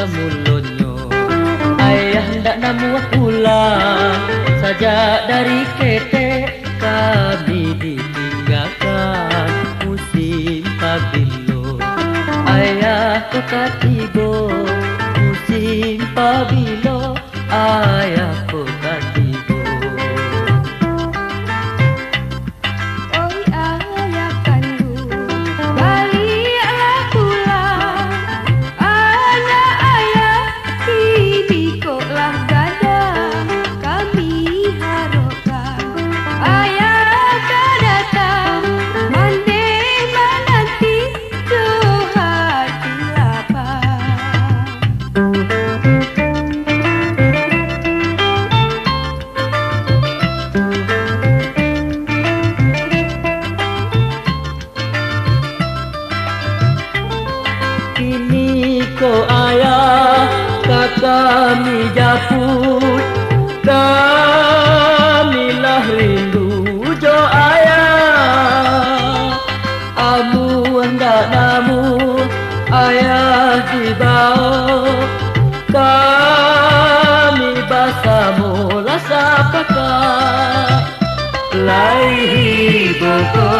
asa mulonyo. Ayah hendak namuah pulang, saja dari ketek kami ditinggalkan musim pabilo. Ayah kota tibo musim pabilo, ayah kota tibo. Oi ayah kandung, baliklah pulang. Anak ayah kini koklah gada, kami harapkan ayah akan datang mandi menanti jauh hati lapang. Kini ko ayah kami japut, kamilah rindu jo ayah. Amu hendak namu ayah dibawa, kami basamu rasa pakai. Lai boko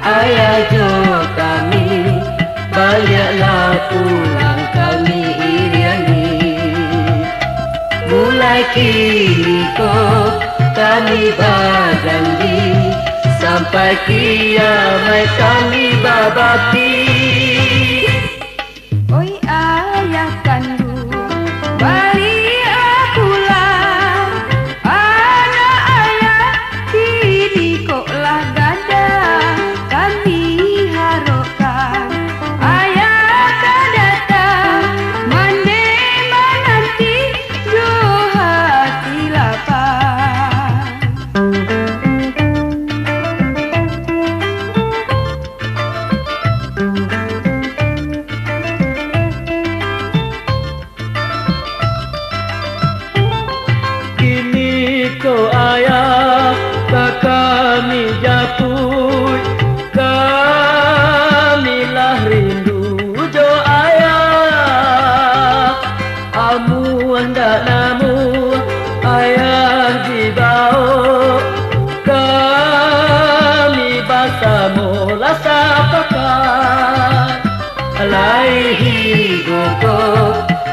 ayah jo kami, baliklah pulang kami iriani. Mulai kini kami berjanji, sampai kiamat kami berbakti. Oi ayah kandung, baliklah pulang. Anak ayah kini koklah gada, kami harapkan ayah akan datang mandi menanti jauh hati lapang. Kini ko ayah kami japut, kamilah rindu jo ayah. Amu hendak namu ayah dibawa, kami basamu rasa pakai. Alai hidupku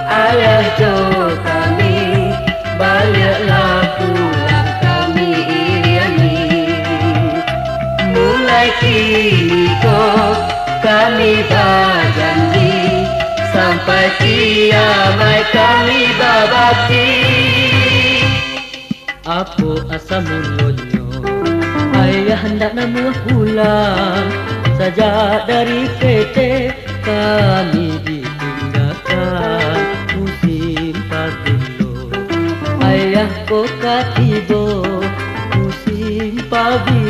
ayah jo kami, baliklah pulang kami iriani. Mulai kini kami berjanji, sampai kiamat kami berbakti. Apa asa mulonyo, ayah hendak namuah pulang, saja dari ketek kami ditinggalkan musim pabilo. Ayah kota tibo musim pabilo.